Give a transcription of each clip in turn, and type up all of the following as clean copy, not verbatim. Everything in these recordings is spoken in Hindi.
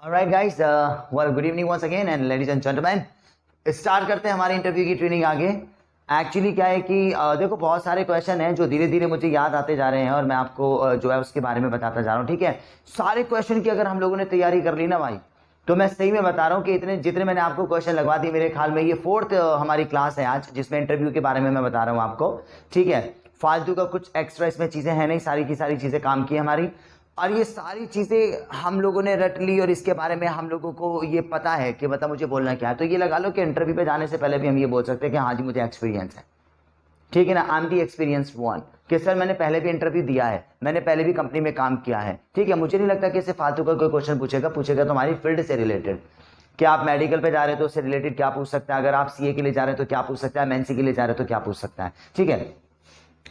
Alright guys, well good evening once again and ladies and gentleman, start करते हैं हमारे इंटरव्यू की ट्रेनिंग आगे। एक्चुअली क्या है कि देखो बहुत सारे क्वेश्चन हैं जो धीरे धीरे मुझे याद आते जा रहे हैं और मैं आपको जो है उसके बारे में बताता जा रहा हूँ। ठीक है, सारे क्वेश्चन की अगर हम लोगों ने तैयारी कर ली ना भाई, तो मैं सही में बता रहा हूँ कि इतने जितने मैंने आपको क्वेश्चन लगवा दिए, मेरे ख्याल में ये 4th हमारी क्लास है आज जिसमें इंटरव्यू के बारे में मैं बता रहा हूँ आपको। ठीक है, फालतू का कुछ एक्स्ट्रा इसमें चीजें हैं नहीं, सारी की सारी चीजें काम की हमारी, और ये सारी चीजें हम लोगों ने रट ली और इसके बारे में हम लोगों को ये पता है कि मतलब मुझे बोलना क्या है। तो ये लगा लो कि इंटरव्यू पे जाने से पहले भी हम ये बोल सकते हैं कि हाँ जी मुझे एक्सपीरियंस है। ठीक है ना, I am the experience one, कि सर मैंने पहले भी इंटरव्यू दिया है, मैंने पहले भी कंपनी में काम किया है। ठीक है, मुझे नहीं लगता कि इससे फालतू का कोई क्वेश्चन पूछेगा तो हमारी फील्ड से रिलेटेड। क्या आप मेडिकल पे जा रहे हो तो उससे रिलेटेड क्या पूछ सकता है, अगर आप सीए के लिए जा रहे हो तो क्या पूछ सकता है, एमएनसी के लिए जा रहे हो तो क्या पूछ सकता है। ठीक है,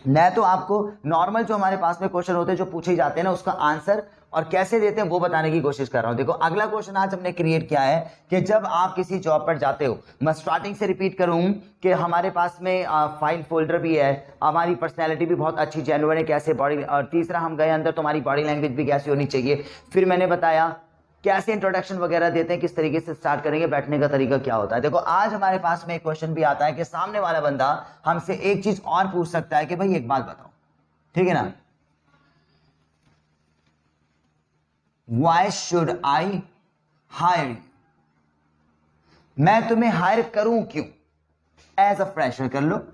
मैं तो आपको नॉर्मल जो हमारे पास में क्वेश्चन होते हैं जो पूछे जाते हैं ना उसका आंसर और कैसे देते हैं वो बताने की कोशिश कर रहा हूं। देखो अगला क्वेश्चन आज हमने क्रिएट किया है कि जब आप किसी जॉब पर जाते हो, मैं स्टार्टिंग से रिपीट करूं कि हमारे पास में फाइल फोल्डर भी है, हमारी पर्सनैलिटी भी बहुत अच्छी जेन्युइन है, कैसे बॉडी, और तीसरा हम गए अंदर तो हमारी बॉडी लैंग्वेज भी कैसी होनी चाहिए। फिर मैंने बताया कैसे इंट्रोडक्शन वगैरह देते हैं, किस तरीके से स्टार्ट करेंगे, बैठने का तरीका क्या होता है। देखो आज हमारे पास में एक क्वेश्चन भी आता है कि सामने वाला बंदा हमसे एक चीज और पूछ सकता है कि भाई एक बात बताओ, ठीक है ना, Y should I hire you, मैं तुम्हें हायर करूं क्यों, एज अ फ्रेशर कर लो।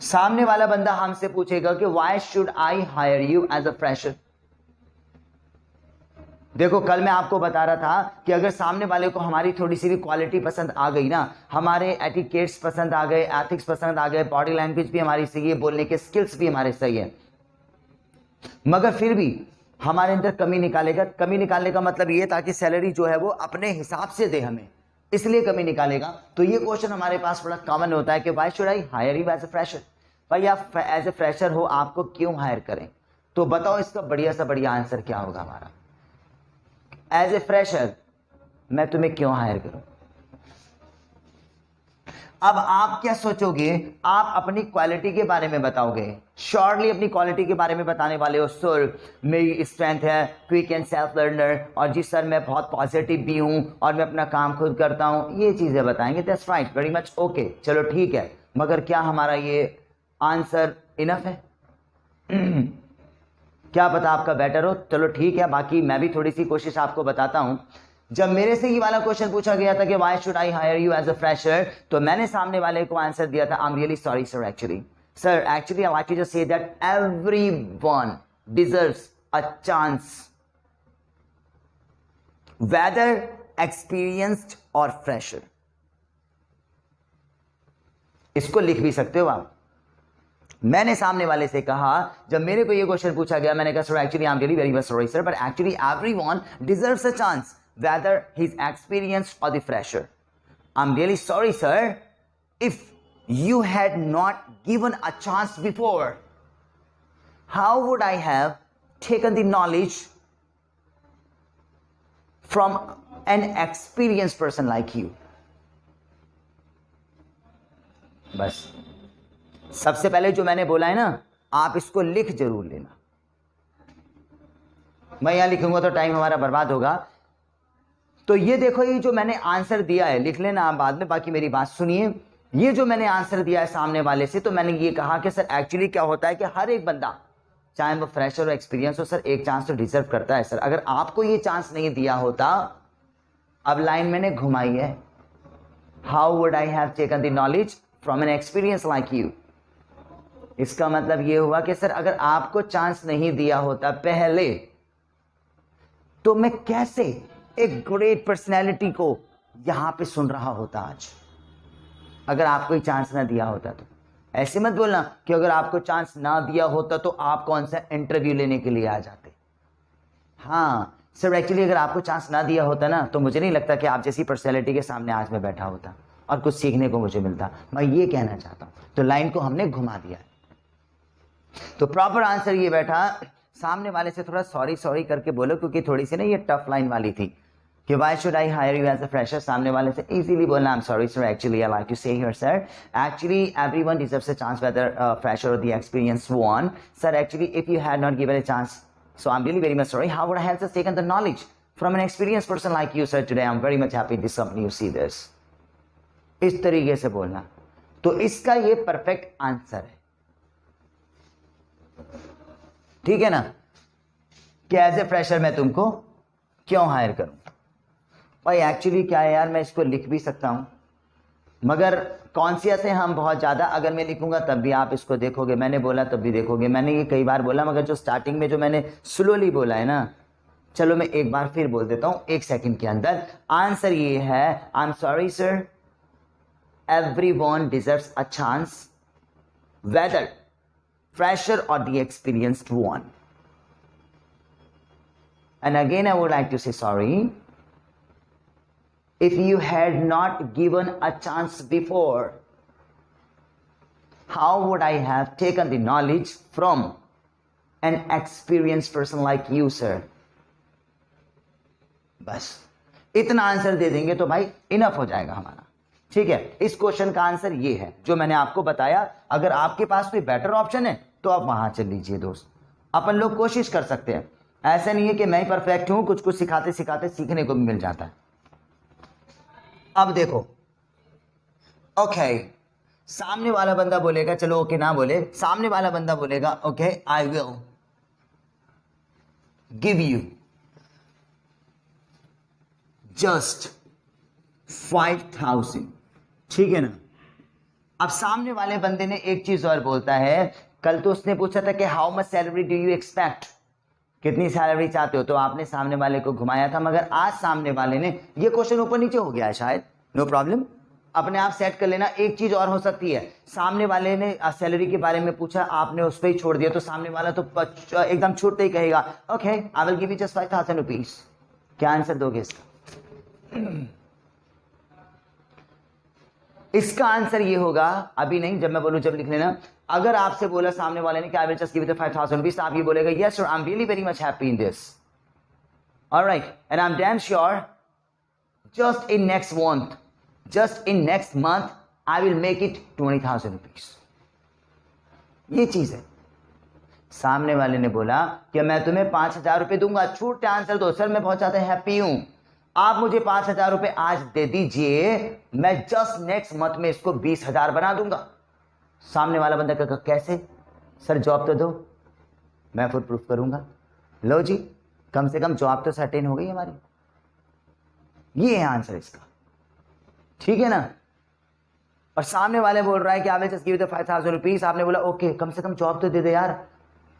सामने वाला बंदा हमसे पूछेगा कि why should I hire you as a fresher. देखो कल मैं आपको बता रहा था कि अगर सामने वाले को हमारी थोड़ी सी भी क्वालिटी पसंद आ गई ना, हमारे एटिकेट्स पसंद आ गए, एथिक्स पसंद आ गए, बॉडी लैंग्वेज भी हमारी सही है, बोलने के स्किल्स भी हमारे सही है, मगर फिर भी हमारे अंदर कमी निकालेगा। कमी निकालने का मतलब ये ताकि सैलरी जो है वो अपने हिसाब से दे हमें, इसलिए कमी निकालेगा। तो ये क्वेश्चन हमारे पास बड़ा कॉमन होता है कि why should I hire you as a fresher. भाई आप एज ए फ्रेशर हो, आपको क्यों हायर करें, तो बताओ इसका बढ़िया सा बढ़िया आंसर क्या होगा हमारा। एज ए फ्रेशर मैं तुम्हें क्यों हायर करूं। अब आप क्या सोचोगे, आप अपनी क्वालिटी के बारे में बताओगे, श्योरली अपनी क्वालिटी के बारे में बताने वाले हो। सर मेरी स्ट्रेंथ है क्विक एंड सेल्फ लर्नर, और जी सर मैं बहुत पॉजिटिव भी हूं और मैं अपना काम खुद करता हूं, ये चीजें बताएंगे। That's right, very much okay, चलो ठीक है, मगर क्या हमारा ये आंसर इनफ है? क्या पता आपका बेटर हो, चलो ठीक है, बाकी मैं भी थोड़ी सी कोशिश आपको बताता हूं। जब मेरे से ये वाला क्वेश्चन पूछा गया था कि why should I hire you as a fresher, तो मैंने सामने वाले को आंसर दिया था, I am really sorry sir, actually I want to just say that everyone deserves a chance, whether experienced और फ्रेशर। इसको लिख भी सकते हो आप। मैंने सामने वाले से कहा, जब मेरे को ये क्वेश्चन पूछा गया, मैंने कहा sir actually I am really very much sorry sir, but actually everyone deserves a chance whether he's experienced or the fresher. I'm really sorry sir, if you had not given a chance before, how would I have taken the knowledge from an experienced person like you? बस सबसे पहले जो मैंने बोला है ना, आप इसको लिख जरूर लेना। मैं यहां लिखूंगा तो टाइम हमारा बर्बाद होगा। तो ये देखो, ये जो मैंने आंसर दिया है, लिख लेना आप बाद में, बाकी मेरी बात सुनिए। ये जो मैंने आंसर दिया है सामने वाले से, तो मैंने ये कहा कि सर एक्चुअली क्या होता है कि हर एक बंदा, चाहे वो फ्रेशर हो एक्सपीरियंस हो, सर एक चांस तो डिजर्व करता है सर। अगर आपको ये चांस नहीं दिया होता, अब लाइन मैंने घुमाई है, how would I have taken the knowledge from an experience like you. इसका मतलब ये हुआ कि सर अगर आपको चांस नहीं दिया होता पहले, तो मैं कैसे एक ग्रेट पर्सनैलिटी को यहां पे सुन रहा होता आज, अगर आपको ही चांस ना दिया होता तो। ऐसे मत बोलना कि अगर आपको चांस ना दिया होता तो आप कौन सा इंटरव्यू लेने के लिए आ जाते। हाँ सर, एक्चुअली अगर आपको चांस ना दिया होता ना, तो मुझे नहीं लगता कि आप जैसी पर्सनैलिटी के सामने आज मैं बैठा होता और कुछ सीखने को मुझे मिलता। मैं ये कहना चाहता हूं, तो लाइन को हमने घुमा दिया। तो प्रॉपर आंसर ये बैठा, सामने वाले से थोड़ा सॉरी सॉरी करके बोलो, क्योंकि थोड़ी सी ना ये टफ लाइन वाली थी कि why should I hire you as a fresher. सामने वाले से इजीली बोलना, I am sorry sir, actually I like to say here sir, actually everyone deserves a chance whether fresher और the experience one. Sir actually if you had not given a chance, So I'm really very much sorry. How would I have just taken the knowledge from an experienced person like you, sir, today? I'm very much happy this company you see this. इस तरीके से बोलना, तो इसका ये परफेक्ट आंसर है, ठीक है ना, कि एज ए फ्रेशर मैं तुमको क्यों हायर करूं। भाई एक्चुअली क्या है यार, मैं इसको लिख भी सकता हूं, मगर कॉन्शियस है हम बहुत ज़्यादा, अगर मैं लिखूंगा तब भी आप इसको देखोगे, मैंने बोला तब भी देखोगे, मैंने ये कई बार बोला, मगर जो स्टार्टिंग में जो मैंने स्लोली बोला है ना, चलो मैं एक बार फिर बोल देता हूं 1 सेकंड के अंदर। आंसर ये है, आई am sorry sir, everyone deserves a chance, whether fresher or the experienced one. And again I would like to say sorry if you had not given a chance before. How would I have taken the knowledge from an experienced person like you, sir? बस इतना आंसर दे देंगे तो भाई इनफ हो जाएगा हमारा, ठीक है। इस क्वेश्चन का आंसर ये है जो मैंने आपको बताया। अगर आपके पास कोई बेटर ऑप्शन है तो आप वहां चल लीजिए दोस्त, अपन लोग कोशिश कर सकते हैं, ऐसा नहीं है कि मैं ही परफेक्ट हूं, कुछ कुछ सिखाते सिखाते सीखने को भी मिल जाता है। अब देखो, ओके, सामने वाला बंदा बोलेगा, चलो ओके ना बोले, सामने वाला बंदा बोलेगा okay I will give you just 5,000, ठीक है ना। अब सामने वाले बंदे ने एक चीज और बोलता है, कल तो उसने पूछा था कि how much salary do you expect, कितनी सैलरी चाहते हो, तो आपने सामने वाले को घुमाया था, मगर आज सामने वाले ने, ये क्वेश्चन ऊपर नीचे हो गया है शायद, नो प्रॉब्लम, अपने आप सेट कर लेना। एक चीज और हो सकती है, सामने वाले ने सैलरी के बारे में पूछा, आपने उस पर ही छोड़ दिया, तो सामने वाला तो एकदम छूटते ही कहेगा okay I will give you just 5,000 rupees. क्या आंसर दोगे इसका? इसका आंसर ये होगा, अभी नहीं, जब मैं बोलूं जब लिख लेना। अगर आपसे बोला सामने वाले ने कि I will just give you 5,000 rupees, आप ये बोलेगा yes sir, I am really very much happy in this, alright, and I am damn sure just in next month I will make it 20,000 rupees. ये चीज है। सामने वाले ने बोला कि मैं तुम्हें 5,000 रुपए दूंगा, छूट आंसर दो, सर मैं बहुत ज्यादा हैप्पी हूं, आप मुझे 5,000 रुपए आज दे दीजिए, मैं जस्ट नेक्स्ट मंथ में इसको 20,000 बना दूंगा। सामने वाला बंदा कहा कैसे सर, जॉब तो दो, मैं खुद प्रूफ करूंगा। लो जी, कम से कम जॉब तो सर्टेन हो गई हमारी। ये है आंसर इसका, ठीक है ना। और सामने वाले बोल रहा है कि I will just give you 5,000 rupees, आपने बोला ओके कम से कम जॉब तो दे दे यार,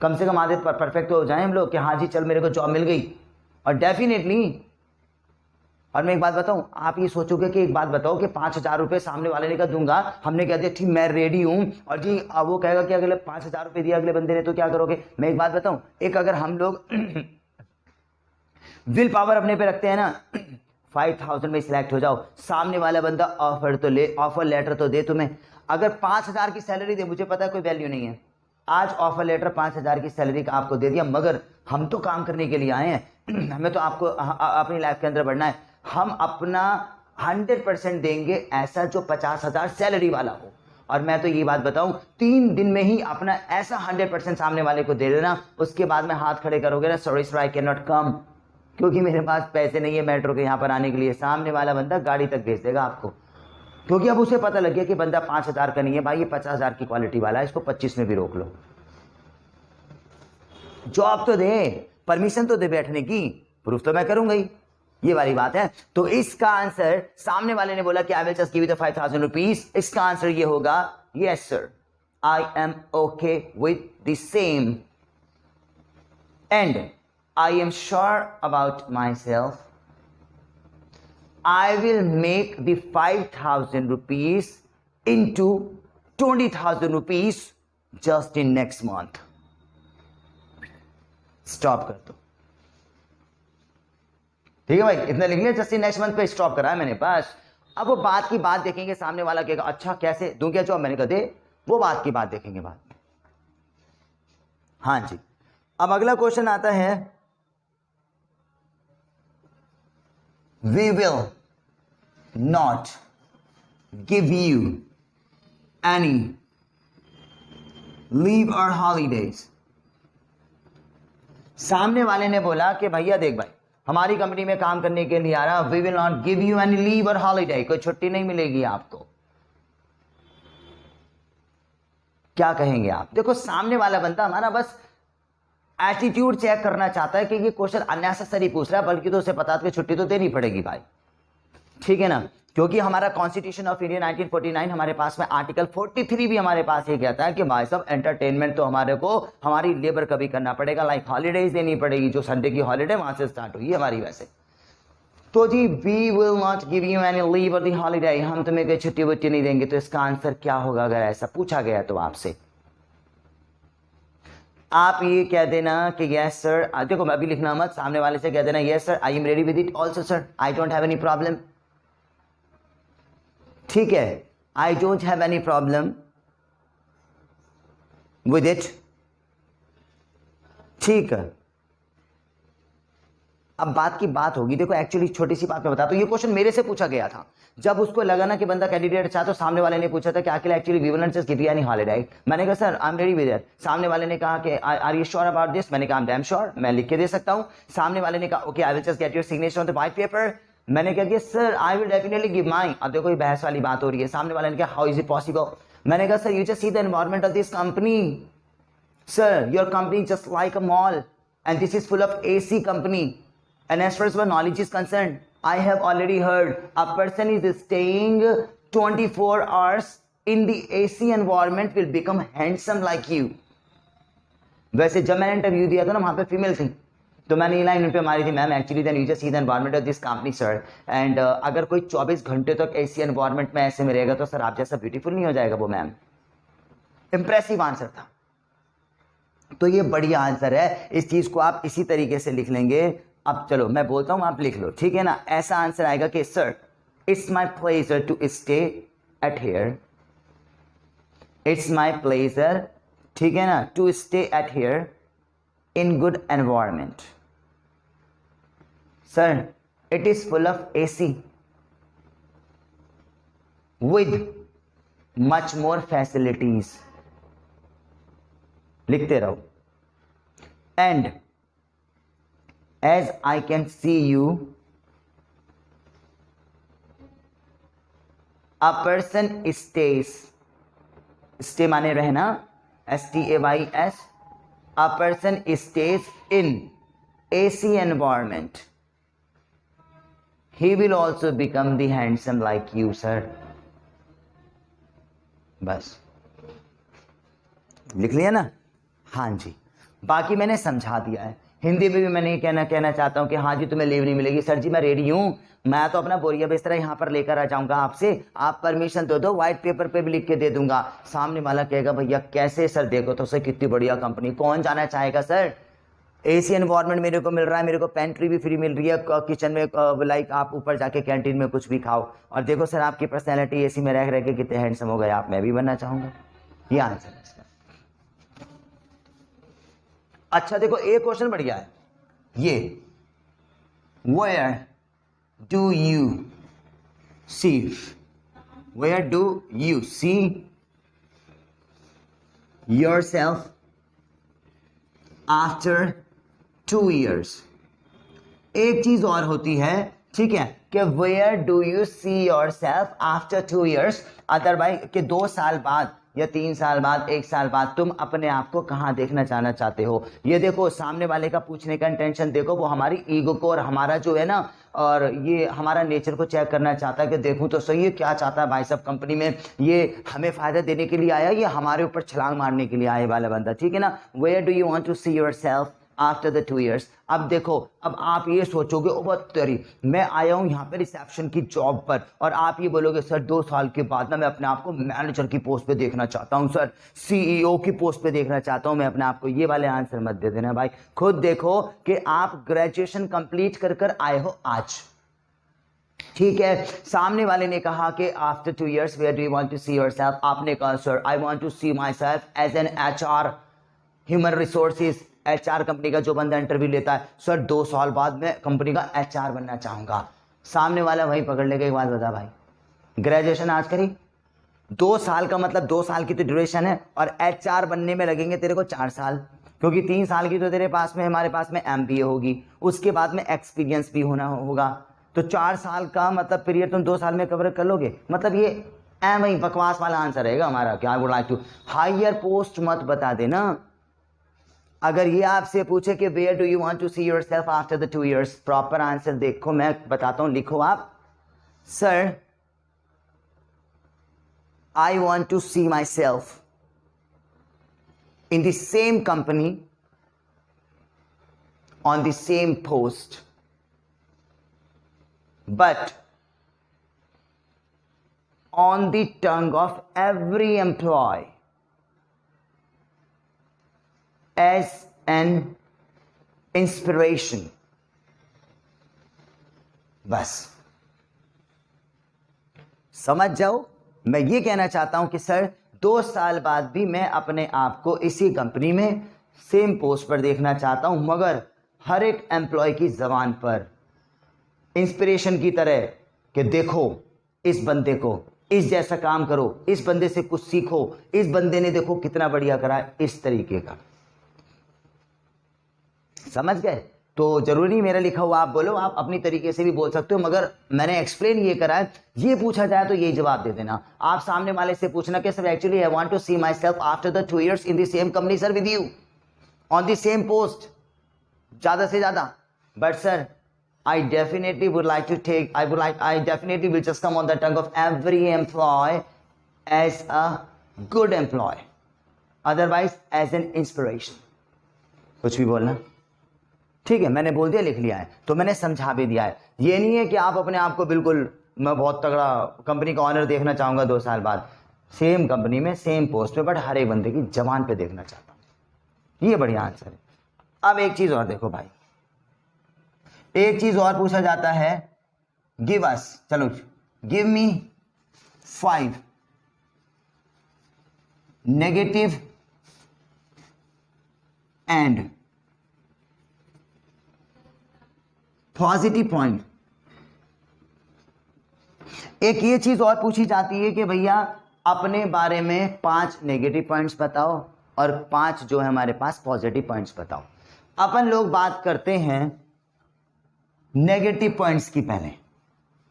कम से कम आधे परफेक्ट हो जाए हम लोग कि हाँ जी चल मेरे को जॉब मिल गई। और डेफिनेटली, और मैं एक बात बताऊं, आप ये सोचोगे कि एक बात बताओ कि 5,000 रुपए सामने वाले ने कहा दूंगा, हमने कह दिया ठीक मैं रेडी हूं, और जी वो कहेगा कि अगले 5,000 रुपए दिया अगले बंदे ने, तो क्या करोगे? मैं एक बात बताऊं, एक अगर हम लोग विल पावर अपने पे रखते हैं ना, 5,000 में सिलेक्ट हो जाओ, सामने वाला बंदा ऑफर तो ले, ऑफर लेटर तो दे तुम्हें। अगर 5,000 की सैलरी दे, मुझे पता है कोई वैल्यू नहीं है, आज ऑफर लेटर 5,000 की सैलरी का आपको दे दिया, मगर हम तो काम करने के लिए आए हैं, हमें तो आपको अपनी लाइफ के अंदर बढ़ना है, हम अपना 100% देंगे ऐसा जो 50,000 सैलरी वाला हो। और मैं तो ये बात बताऊं, 3 दिन में ही अपना ऐसा 100% सामने वाले को दे देना, उसके बाद में हाथ खड़े करोगे ना, sorry sir I can not come, क्योंकि मेरे पास पैसे नहीं है मेट्रो के यहाँ पर आने के लिए, सामने वाला बंदा गाड़ी तक भेज देगा आपको, क्योंकि अब उसे पता लग गया कि बंदा 5,000 का नहीं है भाई, ये 50,000 की क्वालिटी वाला है, इसको 25 में भी रोक लो। जॉब तो दे, परमिशन तो दे बैठने की, प्रूफ तो मैं करूंगा ही, ये वाली बात है। तो इसका आंसर, सामने वाले ने बोला कि I will just give you the 5,000 rupees, इसका आंसर ये होगा yes sir I M okay with the same and I am sure about my self, I will make the 5,000 rupees into 20,000 rupees just in next month. Stop कर दो, ठीक है भाई, इतना लिख लिया, जस्ट इन नेक्स्ट मंथ पे स्टॉप करा है मैंने, बस। अब वो बात की बात देखेंगे, सामने वाला कहेगा अच्छा कैसे दूं क्या जॉब, मैंने कहा दे, वो बात की बात देखेंगे बाद में। हाँ जी, अब अगला क्वेश्चन आता है, we will not give you any leave or holidays सामने वाले ने बोला कि भैया देख भाई, हमारी कंपनी में काम करने के लिए आ रहा, we will not give you any leave और हॉलीडे, कोई छुट्टी नहीं मिलेगी आपको। क्या कहेंगे आप? देखो सामने वाला बंदा हमारा बस एटीट्यूड चेक करना चाहता है कि ये क्वेश्चन अननेसेसरी पूछ रहा है, बल्कि तो उसे पता है कि छुट्टी तो देनी पड़ेगी भाई, ठीक है ना, क्योंकि हमारा कॉन्स्टिट्यूशन ऑफ इंडिया 1949 हमारे पास में आर्टिकल 43 भी हमारे पास ये कहता है कि भाई साहब एंटरटेनमेंट तो हमारे को हमारी लेबर कभी करना पड़ेगा, लाइक हॉलीडेज देनी पड़ेगी, जो संडे की हॉलीडे वहां से स्टार्ट हुई हमारी वैसे। तो जी we will not give you any leave और दी हॉलीडे, हम तुम्हें कोई छुट्टी वुट्टी नहीं देंगे। तो इसका आंसर क्या होगा अगर ऐसा पूछा गया तो आपसे? आप ये कह देना कि यस सर, देखो मैं अभी लिखना मत, सामने वाले से कह देना yes sir I am ready with it also sir, I don't have any problem, ठीक है, I don't have any problem with it, ठीक है। अब बात की बात होगी, देखो एक्चुअली छोटी सी बात मैं बताता हूं, ये क्वेश्चन मेरे से पूछा गया था, जब उसको लगा ना कि बंदा कैंडिडेट अच्छा, तो सामने वाले ने पूछा था कि आखिर actually we will not just give you any holiday, मैंने कहा sir I am ready with it. सामने वाले ने कहा कि are you sure about this, मैंने कहा आई एम डैम श्योर, मैं लिख के दे सकता हूं। सामने वाले ने कहा okay I will just get your signature on the white paper, मैंने कहा कि sir I will definitely give mine. अब देखो ये बहस वाली बात हो रही है, सामने वाले ने कहा हाउ इज इट पॉसिबल, मैंने कहा sir you just see the environment of this company, sir your company is just like a mall and this is full of AC company, and as far as my knowledge is concerned I have already heard a person is staying 24 hours in the AC environment will become handsome like you। वैसे जब मैंने इंटरव्यू दिया था ना वहां पे फीमेल थी, तो मैंने ये लाइन उन पे मारी थी, ma'am actually then you just see the environment of this company sir, and अगर कोई 24 घंटे तक एसी एनवायरनमेंट में ऐसे में रहेगा तो सर आप जैसा ब्यूटीफुल नहीं हो जाएगा वो मैम। इंप्रेसिव आंसर था, तो ये बढ़िया आंसर है, इस चीज को आप इसी तरीके से लिख लेंगे। अब चलो मैं बोलता हूं आप लिख लो, ठीक है ना। ऐसा आंसर आएगा कि sir it's my pleasure to stay at here, it's my pleasure, ठीक है ना, to stay at here in good environment, sir it is full of AC with much more facilities, लिखते रहो, and as I can see you a person stays, stay माने रहना, STAYS, a person stays in AC environment, he will also become the handsome like you sir। बस लिख लिया ना? हाँ जी, बाकी मैंने समझा दिया है। हिंदी में भी मैंने कहना चाहता हूँ कि हाँ जी तुम्हें लीव नहीं मिलेगी, सर जी मैं रेडी हूँ, मैं तो अपना बोरिया बिस्तरा यहाँ पर लेकर आ जाऊंगा आपसे, आप परमिशन दे दो, व्हाइट पेपर पे भी लिख के दे दूंगा। सामने वाला कहेगा भैया कैसे सर, देखो तो सर कितनी बढ़िया कंपनी, कौन जाना चाहेगा सर, AC एनवायरनमेंट मेरे को मिल रहा है, मेरे को पेंट्री भी फ्री मिल रही है, किचन में लाइक आप ऊपर जाके कैंटीन में कुछ भी खाओ, और देखो सर आपकी पर्सनैलिटी AC में रह के कितने हैंडसम हो गए आप, मैं भी बनना चाहूंगा। ये आंसर है इसका। अच्छा देखो एक क्वेश्चन बढ़िया है ये, where do you see, where do you see yourself after 2 years। एक चीज और होती है, ठीक है, कि where do you see yourself after 2 years, otherwise कि 2 साल बाद या 3 साल बाद, 1 साल बाद तुम अपने आप को कहाँ देखना चाहना चाहते हो। ये देखो सामने वाले का पूछने का इंटेंशन देखो, वो हमारी ईगो को और हमारा जो है ना, और ये हमारा नेचर को चेक करना चाहता है कि देखूं तो सही है क्या चाहता है भाई साहब कंपनी में, ये हमें फायदा देने के लिए आया, ये हमारे ऊपर छलांग मारने के लिए आए वाला बंदा, ठीक है ना। Where do you want to see yourself after the 2 years। अब देखो, अब आप ये सोचोगे ओ तेरी, मैं आया हूँ यहाँ पे रिसेप्शन की जॉब पर, और आप ये बोलोगे सर 2 साल के बाद ना मैं अपने आप को मैनेजर की पोस्ट पे देखना चाहता हूँ सर, CEO की पोस्ट पे देखना चाहता हूँ मैं अपने आप को। ये वाले आंसर मत दे देना भाई, खुद देखो कि आप ग्रेजुएशन कंप्लीट कर आए हो आज, ठीक है। सामने वाले ने कहा कि after 2 years where do you want to see yourself, आपने कहा sir I want to see myself as an HR, human resources, HR company का जो बंदा इंटरव्यू लेता है, सर 2 साल बाद मैं कंपनी का HR बनना चाहूंगा। सामने वाला वही पकड़ लेगा, एक बात बता भाई, ग्रेजुएशन आज करी, 2 साल का मतलब 2 साल की तो ड्यूरेशन है, और HR बनने में लगेंगे तेरे को 4 साल, क्योंकि 3 साल की तो तेरे पास में हमारे पास में MBA होगी, उसके बाद में एक्सपीरियंस भी होना होगा, तो 4 साल का मतलब पीरियड तुम 2 साल में कवर कर लोगे। मतलब ये वही बकवास वाला आंसर रहेगा हमारा कि I would like to. Higher post मत बता देना। अगर ये आपसे पूछे कि where do you want to see yourself after the 2 years, proper answer देखो, मैं बताता हूं, लिखो आप, sir I want to see myself in the same company, on the same post, but on the tongue of every employee as an inspiration. बस समझ जाओ, मैं ये कहना चाहता हूं कि सर 2 साल बाद भी मैं अपने आप को इसी कंपनी में सेम पोस्ट पर देखना चाहता हूं, मगर हर एक एम्प्लॉय की जबान पर इंस्पिरेशन की तरह कि देखो इस बंदे को, इस जैसा काम करो, इस बंदे से कुछ सीखो, इस बंदे ने देखो कितना बढ़िया करा है, इस तरीके का। समझ गए? तो जरूरी मेरा लिखा हुआ आप बोलो, आप अपनी तरीके से भी बोल सकते हो, मगर मैंने एक्सप्लेन ये करा है। ये पूछा जाए तो यही जवाब दे देना। आप सामने वाले से पूछना कि sir actually I want to see myself after the 2 years in the same company sir with you on the same post, ज्यादा से ज्यादा। But sir I definitely would like to take, I definitely will just come on the tongue of every employee as a good employee, otherwise as an inspiration. कुछ भी बोलना, ठीक है, मैंने बोल दिया, लिख लिया है, तो मैंने समझा भी दिया है। ये नहीं है कि आप अपने आप को बिल्कुल मैं बहुत तगड़ा कंपनी का ऑनर देखना चाहूंगा 2 साल बाद, सेम कंपनी में सेम पोस्ट पे, बट हर एक बंदे की जबान पे देखना चाहता हूं। ये बढ़िया आंसर है। अब एक चीज और देखो भाई, एक चीज और पूछा जाता है, गिव अस, चलो give me 5 negative and positive point. एक ये चीज और पूछी जाती है कि भैया अपने बारे में 5 नेगेटिव पॉइंट्स बताओ और 5 जो है हमारे पास पॉजिटिव पॉइंट्स बताओ। अपन लोग बात करते हैं नेगेटिव पॉइंट्स की पहले।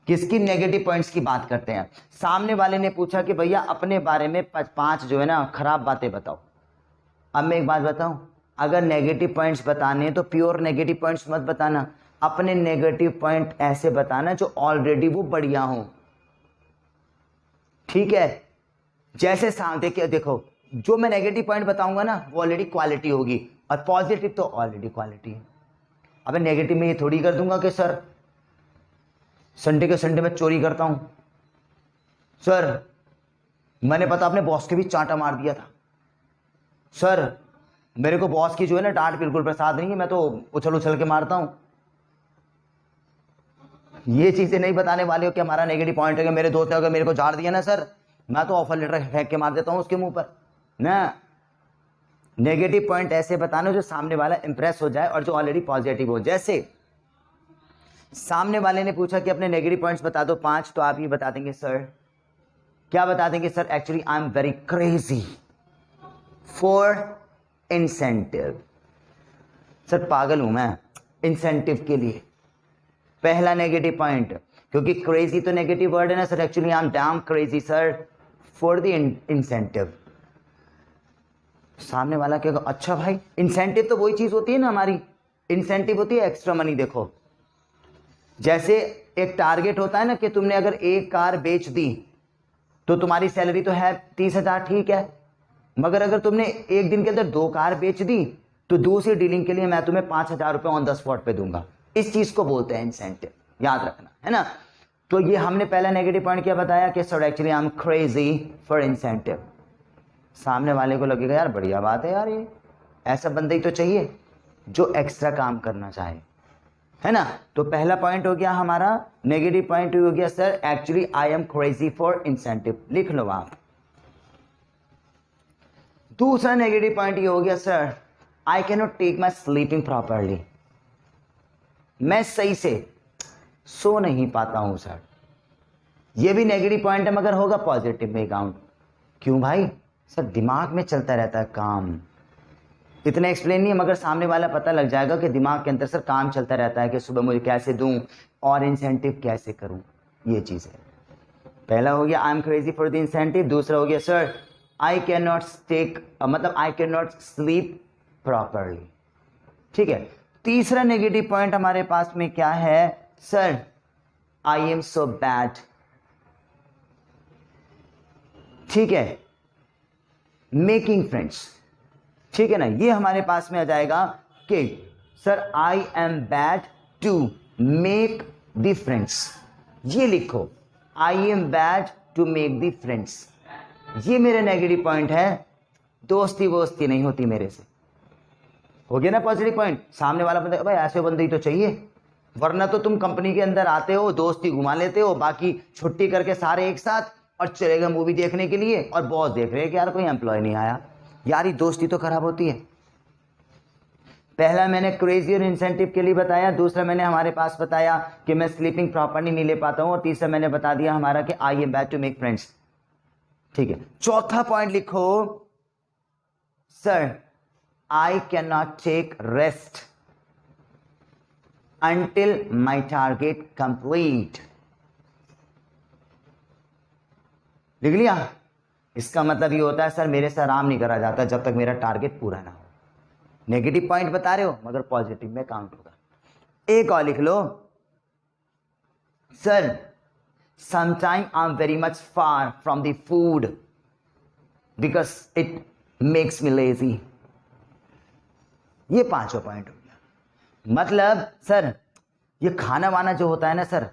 किसकी? नेगेटिव पॉइंट्स की बात करते हैं। सामने वाले ने पूछा कि भैया अपने बारे में 5 जो है ना खराब बातें बताओ। अब मैं एक बात बताऊं, अगर नेगेटिव पॉइंट्स बताने हैं तो प्योर नेगेटिव पॉइंट्स मत बताना, अपने नेगेटिव पॉइंट ऐसे बताना जो ऑलरेडी वो बढ़िया हो। ठीक है? जैसे देखिए, देखो जो मैं नेगेटिव पॉइंट बताऊंगा ना वो ऑलरेडी क्वालिटी होगी, और पॉजिटिव तो ऑलरेडी क्वालिटी है। अब नेगेटिव में ये थोड़ी कर दूंगा कि सर संडे के संडे में चोरी करता हूं, सर मैंने पता अपने बॉस के भी चांटा मार दिया था, सर मेरे को बॉस की जो है ना डांट बिल्कुल प्रसाद नहीं है, मैं तो उछल उछल के मारता हूं। ये चीजें नहीं बताने वाले हो कि हमारा नेगेटिव पॉइंट है कि मेरे दोस्त ने अगर मेरे को झाड़ दिया ना सर, मैं तो ऑफर लेटर फेंक के मार देता हूं उसके मुंह पर ना। नेगेटिव पॉइंट ऐसे बताना जो सामने वाला इंप्रेस हो जाए और जो ऑलरेडी पॉजिटिव हो। जैसे सामने वाले ने पूछा कि अपने नेगेटिव पॉइंट्स बता दो 5, तो आप ये बता देंगे सर, क्या बता देंगे sir? Actually I am very crazy for incentive. Sir पागल हूं मैं इंसेंटिव के लिए, पहला नेगेटिव पॉइंट। क्योंकि क्रेजी तो नेगेटिव वर्ड है ना sir, actually I am damn crazy sir for the incentive. सामने वाला कहेगा अच्छा भाई, इंसेंटिव तो वही चीज होती है ना हमारी, इंसेंटिव होती है एक्स्ट्रा मनी। देखो जैसे एक टारगेट होता है ना कि तुमने अगर एक कार बेच दी तो तुम्हारी सैलरी तो है 30,000, ठीक है, मगर अगर तुमने एक दिन के अंदर 2 कार बेच दी तो दूसरी डीलिंग के लिए मैं तुम्हें 5,000 रुपये ऑन द स्पॉट पे दूंगा। इस चीज को बोलते हैं इंसेंटिव, याद रखना है ना। तो ये हमने पहला नेगेटिव पॉइंट क्या बताया कि sir actually I am crazy for incentive. सामने वाले को लगेगा यार बढ़िया बात है यार, ये ऐसा बंदा ही तो चाहिए जो एक्स्ट्रा काम करना चाहे, है ना। तो पहला पॉइंट हो गया हमारा, नेगेटिव पॉइंट हो गया sir actually I am crazy for incentive, लिख लो आप। दूसरा नेगेटिव पॉइंट ये हो गया sir I can not take my sleeping properly, मैं सही से सो नहीं पाता हूं सर। ये भी नेगेटिव पॉइंट है मगर होगा पॉजिटिव में काउंट। क्यों भाई? सर दिमाग में चलता रहता है काम, इतना एक्सप्लेन नहीं है, मगर सामने वाला पता लग जाएगा कि दिमाग के अंदर सर काम चलता रहता है कि सुबह मुझे कैसे दूं और इंसेंटिव कैसे करूं, ये चीज़ है। पहला हो गया I am crazy for the incentive, दूसरा हो गया sir I can not take मतलब I can not sleep properly. ठीक है, तीसरा नेगेटिव पॉइंट हमारे पास में क्या है, sir I am so bad. ठीक है, मेकिंग फ्रेंड्स, ठीक है ना, ये हमारे पास में आ जाएगा कि sir I am bad to make the friends. ये लिखो, I am bad to make the friends, ये मेरे नेगेटिव पॉइंट है, दोस्ती वोस्ती नहीं होती मेरे से। हो गया ना पॉजिटिव पॉइंट। सामने वाला बंदा, भाई ऐसे बंदे ही तो चाहिए, वरना तो तुम कंपनी के अंदर आते हो, दोस्ती घुमा लेते हो, बाकी छुट्टी करके सारे एक साथ और चले गए मूवी देखने के लिए, और बॉस देख रहे हैं कि यार कोई एम्प्लॉय नहीं आया। यार ये दोस्ती तो खराब होती है। पहला मैंने क्रेजी और इंसेंटिव के लिए बताया, दूसरा मैंने हमारे पास बताया कि मैं स्लीपिंग प्रॉपर्ली नहीं ले पाता हूं, और तीसरा मैंने बता दिया हमारा कि I am bad to make friends. ठीक है, चौथा पॉइंट लिखो, sir I can not take rest until my target complete। लिख लिया। इसका मतलब ये होता है सर मेरे से आराम नहीं करा जाता जब तक मेरा टारगेट पूरा ना हो। नेगेटिव पॉइंट बता रहे हो मगर पॉजिटिव में काउंट होगा। एक और लिख लो, sir sometime I am very much far from the food because it makes me lazy. ये पांचों पॉइंट हो गया। मतलब सर ये खाना वाना जो होता है ना सर,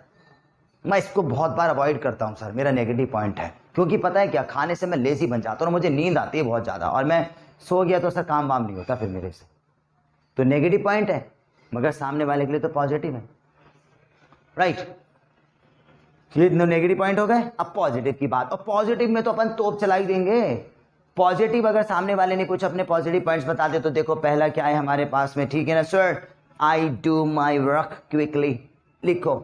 मैं इसको बहुत बार अवॉइड करता हूं सर, मेरा नेगेटिव पॉइंट है, क्योंकि पता है क्या, खाने से मैं लेजी बन जाता हूं और मुझे नींद आती है बहुत ज़्यादा, और मैं सो गया तो सर काम वाम नहीं होता फिर मेरे से। तो नेगेटिव पॉइंट है मगर सामने वाले के लिए तो पॉजिटिव है, राइट। ये नेगेटिव पॉइंट हो गए। अब पॉजिटिव की बात, और पॉजिटिव में तो अपन तोप चला ही देंगे। पॉजिटिव अगर सामने वाले ने कुछ अपने पॉजिटिव पॉइंट्स बता दे तो देखो पहला क्या है हमारे पास में, ठीक है ना sir, I do my work quickly. लिखो,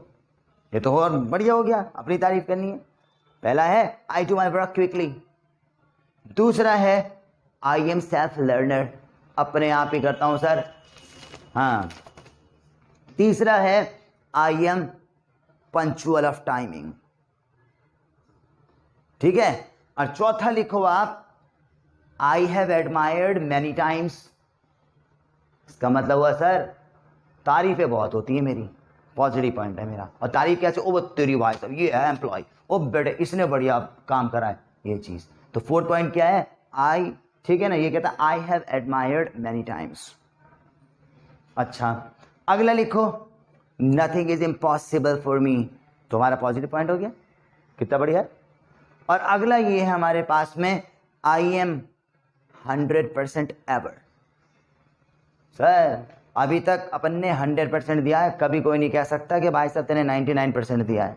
ये तो और बढ़िया हो गया, अपनी तारीफ करनी है। पहला है I do my work quickly, दूसरा है आई एम सेल्फ लर्नर, अपने आप ही करता हूं सर, हाँ। तीसरा है I am punctual of timing, ठीक है। और चौथा लिखो आप, I have admired many times. इसका मतलब हुआ सर तारीफें बहुत होती है मेरी, पॉजिटिव पॉइंट है मेरा। और तारीफ कैसे, ओ तेरी भाई साहब ये है एम्प्लॉय, ओ बेटे इसने बढ़िया काम करा है, ये चीज। तो फोर्थ पॉइंट क्या है, आई, ठीक है ना, ये कहता है I have admired many times. अच्छा, अगला लिखो, nothing is impossible for me, तो हमारा पॉजिटिव पॉइंट हो गया, कितना बढ़िया है। और अगला ये है हमारे पास में, आई एम 100% एवर। सर अभी तक अपन ने 100% दिया है, कभी कोई नहीं कह सकता कि भाई साहब तेने 99% दिया है,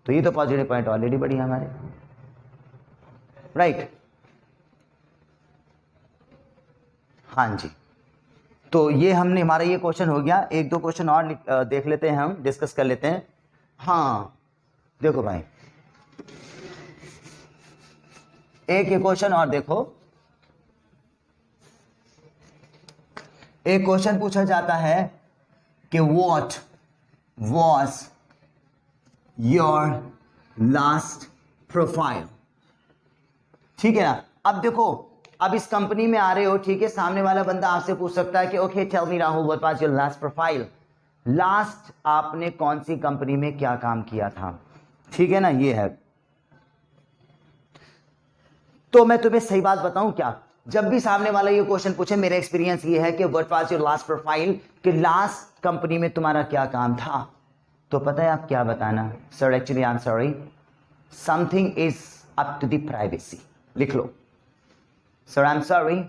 तो ये तो पॉजिटिव पॉइंट ऑलरेडी बढ़िया हमारे, राइट। हाँ जी, तो ये हमने, हमारा ये क्वेश्चन हो गया। एक दो क्वेश्चन और देख लेते हैं, हम डिस्कस कर लेते हैं। हाँ देखो भाई, एक क्वेश्चन और देखो, एक क्वेश्चन पूछा जाता है कि what was your last profile, ठीक है ना। अब देखो, अब इस कंपनी में आ रहे हो, ठीक है, सामने वाला बंदा आपसे पूछ सकता है कि okay tell me Rahul what was your last profile, last आपने कौन सी कंपनी में क्या काम किया था, ठीक है ना, ये है। तो मैं तुम्हें सही बात बताऊं क्या, जब भी सामने वाला ये क्वेश्चन पूछे, मेरा एक्सपीरियंस ये है कि what was your last profile, कि लास्ट कंपनी में तुम्हारा क्या काम था, तो पता है आप क्या बताना, sir actually I am sorry, something is up to the privacy. लिख लो, sir I am sorry,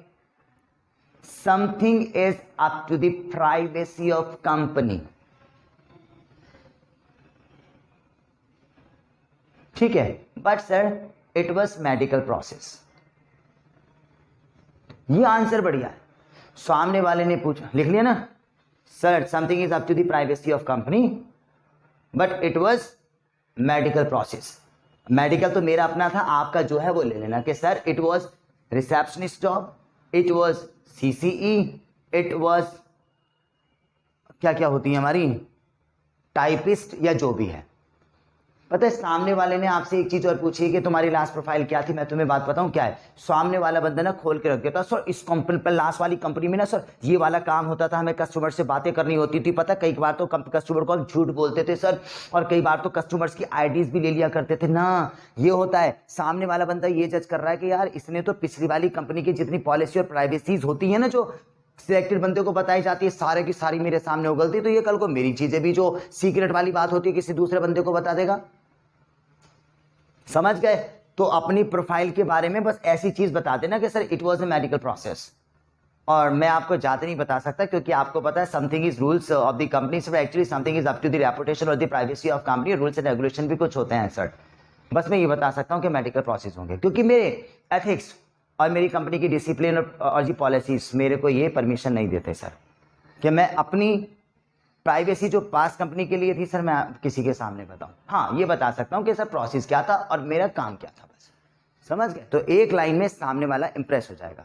something is up to the privacy of company, ठीक है, but sir it was medical process. ये आंसर बढ़िया है। सामने वाले ने पूछा, लिख लिया ना, sir something is up to the privacy of company but it was medical process. Medical तो मेरा अपना था, आपका जो है वो ले लेना कि sir it was receptionist job, it was CCE, it was क्या क्या होती है हमारी, टाइपिस्ट या जो भी है। पता है सामने वाले ने आपसे एक चीज और पूछी कि तुम्हारी लास्ट प्रोफाइल क्या थी, मैं तुम्हें बात बताऊं क्या है। सामने वाला बंदा ना खोल के रख देता, सर इस कंपनी पर लास्ट वाली कंपनी में ना सर ये वाला काम होता था, हमें कस्टमर से बातें करनी होती थी, पता कई बार तो कस्टमर को हम झूठ बोलते थे सर, और कई बार तो कस्टमर्स की आईडीज भी ले लिया करते थे ना। ये होता है, सामने वाला बंदा ये जज कर रहा है कि यार इसने तो पिछली वाली कंपनी की जितनी पॉलिसी और प्राइवेसीज होती है ना जो सिलेक्टेड बंदे को बताई जाती है सारे की सारी मेरे सामने उगलती, तो ये कल को मेरी चीजें भी जो सीक्रेट वाली बात होती है किसी दूसरे बंदे को बता देगा। समझ गए? तो अपनी प्रोफाइल के बारे में बस ऐसी चीज बता देना कि sir it was a medical process, और मैं आपको ज्यादा नहीं बता सकता क्योंकि आपको पता है something is rules of the company, sir actually something is up to the reputation और the privacy of company, rules and regulation भी कुछ होते हैं सर। बस मैं ये बता सकता हूँ कि मेडिकल प्रोसेस होंगे क्योंकि मेरे एथिक्स और मेरी कंपनी की डिसिप्लिन और जी पॉलिसीज मेरे को ये परमिशन नहीं देते सर कि मैं अपनी प्राइवेसी जो पास कंपनी के लिए थी सर मैं किसी के सामने बताऊं। हाँ ये बता सकता हूं कि सर प्रोसेस क्या था और मेरा काम क्या था, बस समझ गए? तो एक लाइन में सामने वाला इंप्रेस हो जाएगा।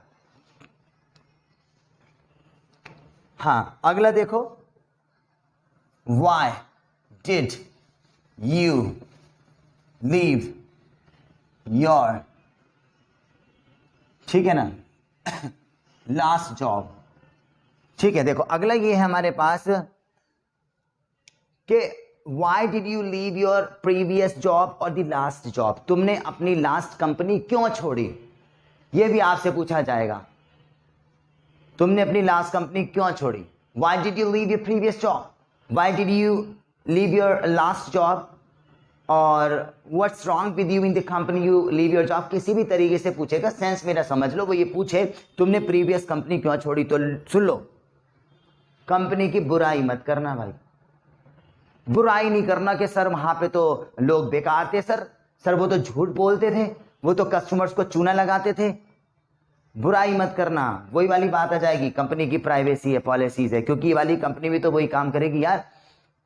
हाँ अगला देखो, why did you leave your, ठीक है ना, लास्ट जॉब। ठीक है, देखो अगला ये है हमारे पास कि why did you leave your previous job और the last job, तुमने अपनी लास्ट कंपनी क्यों छोड़ी, यह भी आपसे पूछा जाएगा। तुमने अपनी लास्ट कंपनी क्यों छोड़ी, why did you leave your previous job, why did you leave your last job, और what's wrong with you in the company you leave your job, किसी भी तरीके से पूछेगा। सेंस मेरा समझ लो, वो ये पूछे तुमने प्रीवियस कंपनी क्यों छोड़ी तो सुन लो, कंपनी की बुराई मत करना भाई, बुराई नहीं करना कि सर वहां पे तो लोग बेकार थे सर वो तो झूठ बोलते थे, वो तो कस्टमर्स को चूना लगाते थे, बुराई मत करना। वही वाली बात आ जाएगी, कंपनी की प्राइवेसी है, पॉलिसीज है, क्योंकि ये वाली कंपनी भी तो वही काम करेगी यार।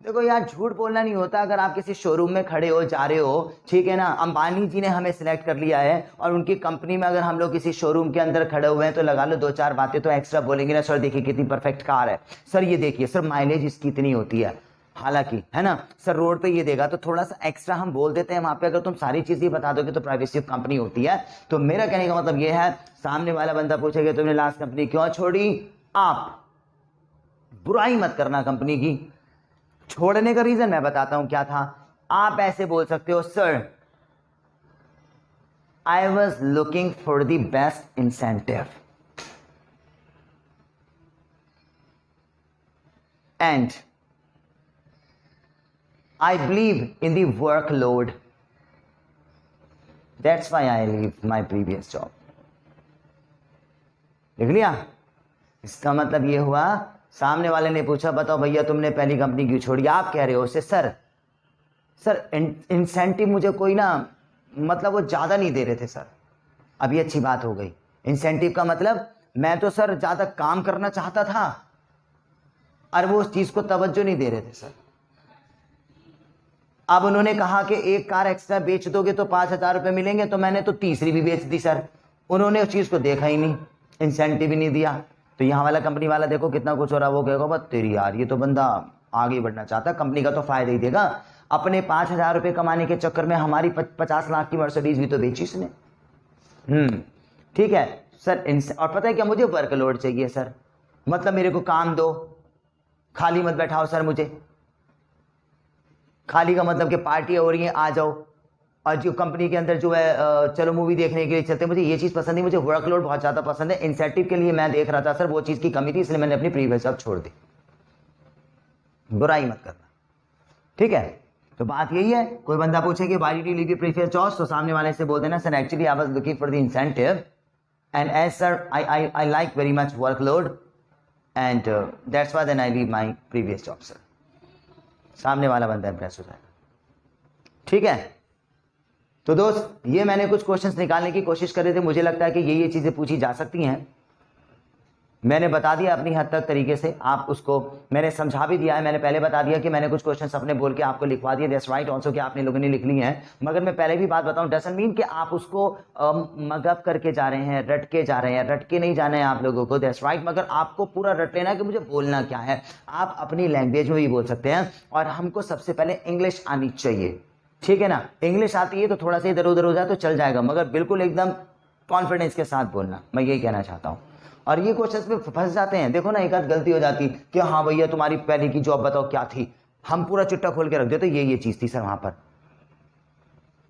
देखो यार झूठ बोलना नहीं होता। अगर आप किसी शोरूम में खड़े हो जा रहे हो, ठीक है ना, अंबानी जी ने हमें सिलेक्ट कर लिया है और उनकी कंपनी में अगर हम लोग किसी शोरूम के अंदर खड़े हुए हैं तो लगा लो दो चार बातें तो एक्स्ट्रा बोलेंगे ना, सर देखिए कितनी परफेक्ट कार है, सर ये देखिए सर माइलेज इसकी इतनी होती है, हालांकि है ना सर रोड पे ये देगा, तो थोड़ा सा एक्स्ट्रा हम बोल देते हैं वहां पे। अगर तुम सारी चीजें बता दोगे तो प्राइवेसी कंपनी होती है। तो मेरा कहने का मतलब ये है, सामने वाला बंदा पूछेगा तुमने लास्ट कंपनी क्यों छोड़ी, आप बुराई मत करना कंपनी की। छोड़ने का रीजन मैं बताता हूं क्या था। आप ऐसे बोल सकते हो, sir I was looking for the best incentive and I believe in the workload. That's why I leave my previous job. लिख लिया? इसका मतलब ये हुआ, सामने वाले ने पूछा बताओ भैया तुमने पहली कंपनी क्यों छोड़ी, आप कह रहे हो उससे सर इंसेंटिव मुझे कोई ना, मतलब वो ज़्यादा नहीं दे रहे थे सर। अभी अच्छी बात हो गई, इंसेंटिव का मतलब मैं तो सर ज़्यादा काम करना चाहता था और वो उस चीज़ को तवज्जो नहीं दे रहे थे सर। अब उन्होंने कहा कि एक कार एक्स्ट्रा बेच दोगे तो 5,000 रुपये मिलेंगे, तो मैंने तो तीसरी भी बेच दी सर। उन्होंने उस चीज़ को देखा ही नहीं, इंसेंटिव ही नहीं दिया। तो यहाँ वाला कंपनी वाला देखो कितना कुछ हो रहा, वो कहेगा बस तेरी यार ये तो बंदा आगे बढ़ना चाहता, कंपनी का तो फायदा ही देगा। अपने 5,000 रुपये कमाने के चक्कर में हमारी 50 लाख की मर्सिडीज भी तो बेची इसने। ठीक है सर। और पता है क्या, मुझे वर्कलोड चाहिए सर, मतलब मेरे को काम दो, खाली मत बैठाओ सर मुझे। खाली का मतलब कि पार्टी हो रही है आ जाओ, और जो कंपनी के अंदर जो है चलो मूवी देखने के लिए चलते, मुझे ये चीज़ पसंद नहीं, मुझे वर्कलोड बहुत ज़्यादा पसंद है। इंसेंटिव के लिए मैं देख रहा था सर, वो चीज़ की कमी थी इसलिए मैंने अपनी प्रीवियस जॉब छोड़ दी। बुराई मत करना, ठीक है। तो बात यही है, कोई बंदा पूछे कि why did you leave your previous job, तो सामने वाले से बोल देना sir actually I was looking for the incentive and as sir I like very much workload and that's why then I leave my previous job sir. सामने वाला बंदा इंप्रेस हो जाएगा, ठीक है। तो दोस्त ये मैंने कुछ क्वेश्चंस निकालने की कोशिश कर रहे थे, मुझे लगता है कि ये चीज़ें पूछी जा सकती हैं। मैंने बता दिया अपनी हद तक तरीके से, आप उसको मैंने समझा भी दिया है। मैंने पहले बता दिया कि मैंने कुछ क्वेश्चंस अपने बोल के आपको लिखवा दिए, दैट्स राइट ऑल्सो कि आपने लोगों ने लिख ली हैं। मगर मैं पहले भी बात बताऊं, डजंट मीन कि आप उसको मगअप करके जा रहे हैं, रट के जा रहे हैं। रट के नहीं जाना है आप लोगों को, दैट्स राइट, मगर आपको पूरा रट लेना है कि मुझे बोलना क्या है। आप अपनी लैंग्वेज में भी बोल सकते हैं, और हमको सबसे पहले इंग्लिश आनी चाहिए, ठीक है ना। इंग्लिश आती है तो थोड़ा सा इधर उधर हो जाए तो चल जाएगा, मगर बिल्कुल एकदम कॉन्फिडेंस के साथ बोलना, मैं यही कहना चाहता हूँ। और ये क्वेश्चंस में फंस जाते हैं, देखो ना, एक आध गलती हो जाती कि हाँ भैया तुम्हारी पहले की जॉब बताओ क्या थी, हम पूरा चिट्ठा खोल के रख देते ये चीज़ थी सर वहाँ पर,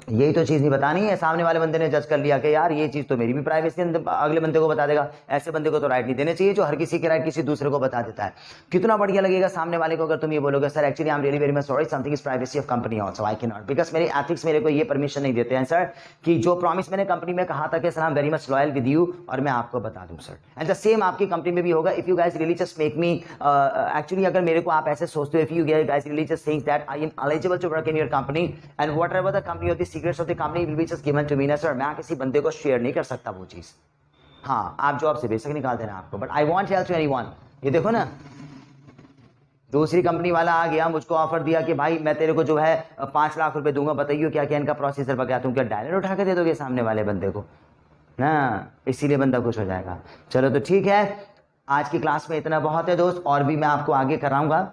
यही तो चीज़ नहीं बतानी है। सामने वाले बंदे ने जज कर लिया कि यार ये चीज़ तो मेरी भी प्राइवेसी अगले बंदे को बता देगा। ऐसे बंदे को तो राइट नहीं देने चाहिए जो हर किसी की राइट किसी दूसरे को बता देता है। कितना बढ़िया लगेगा सामने वाले को अगर तुम ये बोलोगे sir actually I am really very much sorry, something is privacy of company also, I can not, because मेरे एथिक्स मेरे को ये परमिशन नहीं देते हैं सर कि जो प्रॉमिस मैंने कंपनी में कहा था कि sir I am very much loyal with you, और मैं आपको बता दूं सर। एंड द सेम आपकी कंपनी में भी होगा। If you guys really just make me actually अगर मेरे को आप ऐसे सोचते हो, if you guys really just think that I am eligible to work in your company and whatever the company of the secrets of the company will be just given to me ना सर, मैं किसी बंदे को शेयर नहीं कर सकता वो चीज। हाँ, आप जॉब से बेशक निकाल देना आपको, but I want help to anyone. ये देखो ना, दूसरी कंपनी वाला आ गया, मुझको ऑफर दिया कि भाई मैं तेरे को जो है 5 लाख रुपए दूंगा, बताइए क्या क्या इनका प्रोसीजर बता, तुम क्या डायलर उठा के दे दोगे सामने वाले बंदे को ना, इसीलिए बंदा खुश हो जाएगा। चलो तो ठीक है, आज की क्लास में इतना बहुत है दोस्त, और भी मैं आपको आगे कराऊंगा,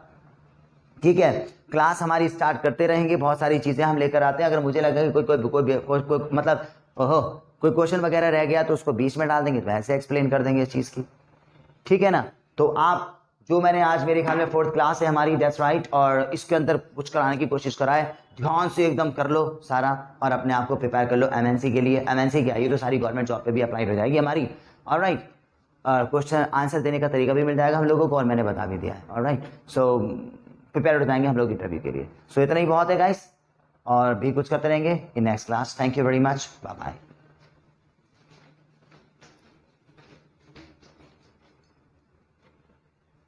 ठीक है। क्लास हमारी स्टार्ट करते रहेंगे, बहुत सारी चीजें हम लेकर आते हैं। अगर मुझे लगे कोई कोई कोई कोई मतलब ओहो कोई क्वेश्चन वगैरह रह गया तो उसको बीच में डाल देंगे, तो ऐसे एक्सप्लेन कर देंगे इस चीज की, ठीक है ना। तो आप जो मैंने आज मेरे ख्याल में 4th क्लास है हमारी, दैट्स राइट, और इसके अंदर कुछ कराने की कोशिश कराए, ध्यान से एकदम कर लो सारा, और अपने आप को प्रिपेयर कर लो एमएनसी के लिए। एमएनसी क्या, ये तो सारी गवर्नमेंट जॉब पे भी अप्लाई हो जाएगी हमारी, ऑलराइट। क्वेश्चन आंसर देने का तरीका भी मिल जाएगा हम लोगों को, और मैंने बता भी दिया है, ऑलराइट। सो प्रिपेयर हो जाएंगे हम लोग इंटरव्यू के लिए। सो इतना ही बहुत है गाइस, और भी कुछ करते रहेंगे in next class. Thank you very much, bye bye.